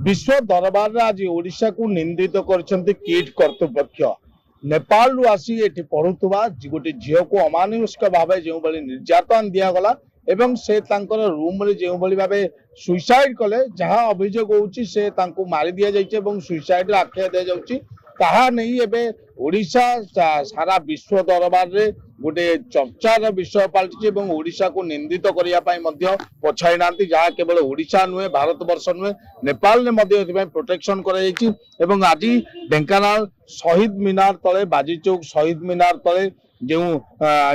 विश्व दरबार रे आज ओडिशा को निंदित करछन्ति किट कर्तृपक्ष नेपाल रु आसी एठी पढुतबा गोटे झील को अमानुष्क भाव जो निर्यातन दिगला एवं से तांकर रूम रे जो भाव सुइसाइड कले जहाँ अभियोग होउची से तांको मारी दिया जाइछे एवं सुइसाइड रे आख्या दिया जाउची ताहा नहीं एबे ओडिशा सारा विश्व दरबार रे गोटे चर्चार विषय पलटि ओडिशा को निंदित करने पछाई ना जहाँ केवल ओडिशा नुहे भारत वर्ष नुहे नेपाल ने प्रोटेक्शन कर आज ढेंकानाल शहीद मीनार तले बाजी चौक शहीद मीनार तले जो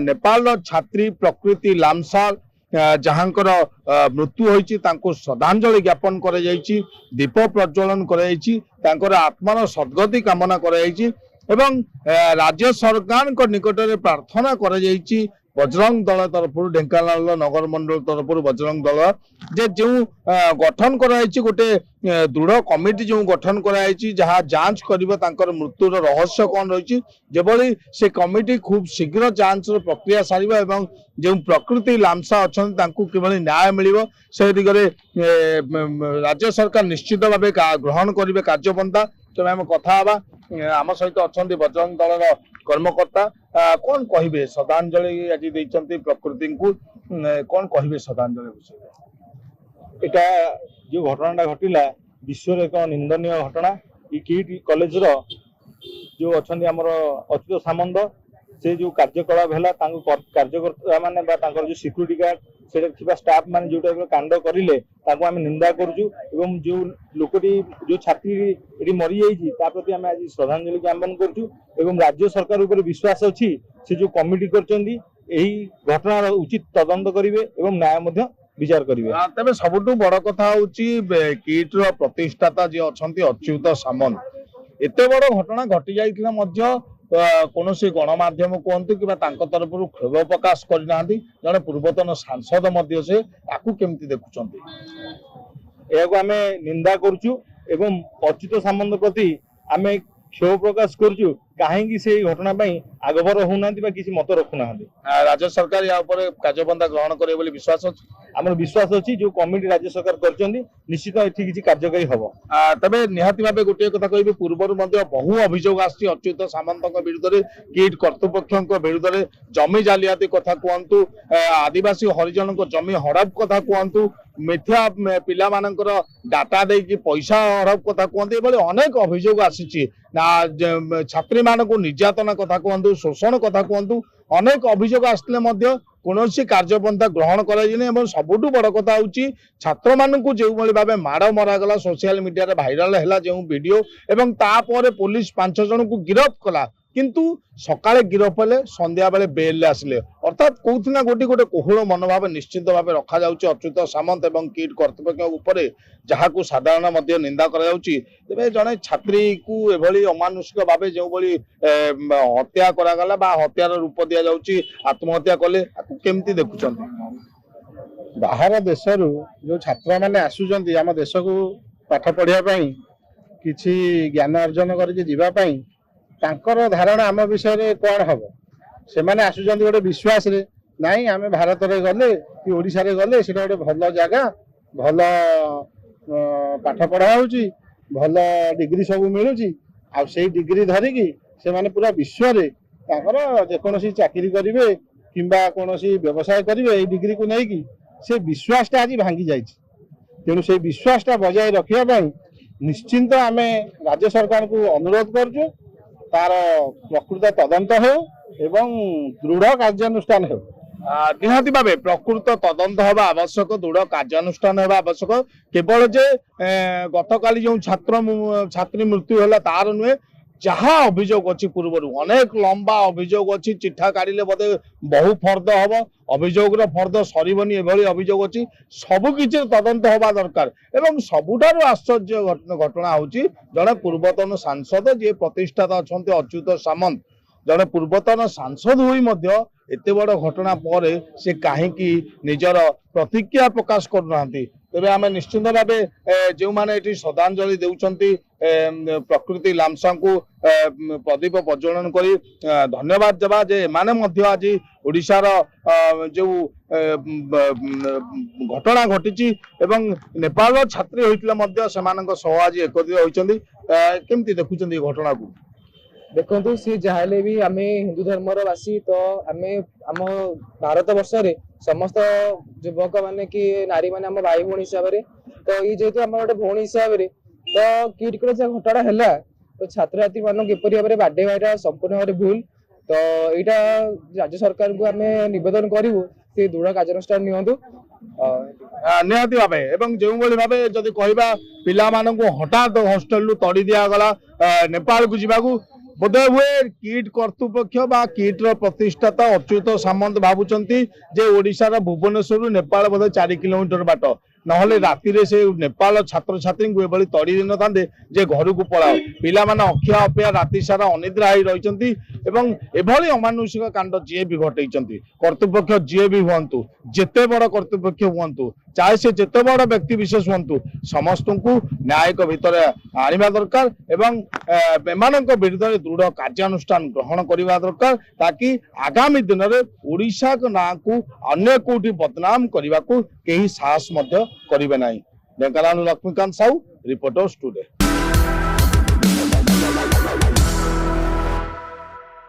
नेपाल छात्री प्रकृति लामसाल जहाँकर मृत्यु होइछि तांको श्रद्धांजलि ज्ञापन कर दीप प्रज्वलन कर आत्मार सद्गति कामना कर एवं राज्य सरकार निकट में प्रार्थना कर बजरंग दल तरफ ढेंकानाल नगर मंडल तरफ बजरंग दल जे जो गठन कराई गोटे दृढ़ कमिटी जो गठन कराई जहाँ जांच कर मृत्युर रहस्य कौन रही जेभली से कमिटी खूब शीघ्र जांच प्रक्रिया सारिबा एवं जो प्रकृति लामसा अच्छा किभली न्याय मिलिबो से दिगरे राज्य सरकार निश्चित भाव ग्रहण करेंगे कार्यपंथा तेज आम कथा आम सहित अच्छा बजरंग दल कर्मकर्ता कौन कहे श्रद्धांजलि आज देइचंती प्रकृति को कौन कहे श्रद्धांजलि विषय एटा जो घटना घटिला विश्व एक निंदनीय घटना किट कॉलेज रो जो अच्छा आमर अच्युत सामंत से जो कार्यकलाप है कार्यकर्ता माने जो सिक्यूरीटी गार्ड से स्टाफ माने जो टाइप कांड करिले ताको आम निंदा करूछु एवं जो लोकटी जो छात्री मरी जाइछि ता प्रति आम आज श्रद्धांजलि ज्ञापन करूछु एवं राज्य सरकार ऊपर विश्वास अछि से जो कमिटी करचंदी एही घटनार उचित तदंत करिवे एवं न्याय मध्ये विचार करिवे। तबे सबुठु बड़ कथा होछि किट रो प्रतिष्ठाता जे अछंती अच्युत सामंत एते बड़ घटना घटी जाइथिला मध्ये कौन गणमाध्यम कहतु कि तरफ क्षोभ प्रकाश करना जड़े पूर्वतन सांसद से केमती देखुं आम निंदा करुचु एवं अच्युत सामंत प्रति आम क्षोभ प्रकाश करुचु कहीं से घटना आगभर होना किसी मत रखुना राज्य सरकार या कार्यपंथा ग्रहण करे विश्वास अच्छी आम विश्वास अच्छी जो कमिटी राज्य सरकार कर निश्चित ये किसी कार्यकारी हम तबे निहाती भाव गोटे कथा कह पूर्व बहु अभियोग आसी अच्युत सामंत विरुद्ध में किट कर्तृपक्ष विरुद्ध में जमी जालियाती कथा कहतु आदिवासी हरिजन जमी हड़प कथा कहतु मिथ्या पिला मानकर डाटा देकी पैसा हड़प कथा कहते ये अनेक अभियोग आसी छात्री मान को निर्यातना कथा कहतु शोषण कथा कहतु अनेक अभियोग आसते कौन कार्यपंथा ग्रहण कर सबुठ बड़ कथा हूँ छात्र मानू जो भाव माड़ मरागला सोशल मीडिया रे भाइराल है जो वीडियो एवं तापर पुलिस 5 जन को गिरफ्त कला किंतु सकाळे गिरफ हेले संध्या बेले बेल आसिले अर्थात कोथिना गोटी गोटे कोहल मनोभाव निश्चित भाव रखा जाउची अच्युत सामंत एवं किट कर्तृपक्ष उपरे जहाँ को साधारण मध्य निंदा करा जाउची तेबे जने छात्री को एभली अमानुषिक भाव जो भली हत्या करा गला बा हत्यार रूप दिया जाउची आत्महत्या कले आकु केमती देखुचंती बाहर देशरू जो छात्र माने आसुचंती आम देश को पाठ पढ़िया पई किछि ज्ञान अर्जन करके जीवा पई तांकर धारणा आम विषय रे कौन हम से माने आसुचंती गोटे विश्वास रे नहीं आम भारत रे गले कि ओडिशा रे गले सेटा गोटे भल जगह भल पाठ पढ़ा होउची भल डिग्री सब मिलुची आ से डिग्री धरिकी से माने पूरा विश्व रे तांकर जेकोसी चाकरी करिवे किंबा कोनोसी व्यवसाय करिवे ए डिग्री को नै कि से विश्वासटा आज भांगी जाइछि तेणु से विश्वासटा बजाय रखिया पई निश्चिंत आमे राज्य सरकार को अनुरोध करजु तार प्रकृत तदंत हो एवं दृढ़ कार्यानुष्ठान हो निहाती भाव प्रकृत तदंत हवा आवश्यक दृढ़ कार्यानुष्ठान हवा आवश्यक केवल जे गतकाली जो छात्री मृत्यु है तार नुहे जहाँ अभियोग अच्छी पूर्व अनेक लंबा अभियोग अच्छी चिठा काढ़ले बोधे बहु फर्द हम अभियोग फर्द सरबनी एभली अभियोग अच्छी सबकि तदंत हवा दरकार एवं सबुठारु आश्चर्य घटना हूँ जड़े पूर्वतन सांसद जी प्रतिष्ठाता अच्छा अच्युत सामंत जड़े पूर्वतन सांसद हुई मध्य एते बड़ घटना पर से कहीं निजर प्रतिक्रिया प्रकाश करूना तेरे आम निश्चित भाव जो मैंने श्रद्धांजलि देउछंती प्रकृति लामसा को प्रदीप प्रज्वलन करी धन्यवाद देवा जे माने मध्य आज ओडिशार जो घटना घटी एवं नेपाल छात्री होइतिले मध्य सेमानक सह आज एकत्रित होइछंती केमती देखुछंती घटना को देखो सी जहाँ भी आम हिंदू धर्मर बासी तो आम आम भारत वर्ष रे समस्त युवक माने कि नारी माने आम भाई भौणी हिसाब से तो ये जेहेतु आम गोटे भौणी हिसाब से तो किट कर घटना है तो छात्र छात्री मान किपर भाव में बाडेवा संपूर्ण भाव भूल तो यहाँ राज्य सरकार को आम नवेदन करूँ से दृढ़ कार्यानुष्ठान नियंतु निहाती भाव एवं जो भाव जदि कहवा पिला हठात हॉस्टेल रु तड़ी दिगला नेपाल को जावाक बोधे हुए किट कर्तृपक्ष बा किट्र प्रतिष्ठाता अच्युत सामंत भावुंट जे ओडिशार भुवनेश्वर नेपाल बोधे 4 किलोमीटर बाट नहले राति रे से नेपाल छात्र छात्री को एभली तड़ी दिन था जे घर को पलाओ पिला माने अखिया अपेया राति सारा अनिद्रा होई रहिचंती एवं एभली अमानुषिक कांड जे भी घटैचंती कर्तृपक्ष जे भी हुअंतु जेते बड़ कर्तृपक्ष हुअंतु चाहे से जेते बड़ व्यक्ति विशेष हुअंतु समस्त को न्याय भितर आनिबा दरकार एवं एमानक विरुद्ध दृढ़ कार्यानुष्ठान ग्रहण करबा दरकार ताकि आगामी दिन में ओडिशा को ना को अन्य कोठी बदनाम करने को केही साहस मध्य करिवे नाही। Dhenkanal Laxmikant Sahu reporters today.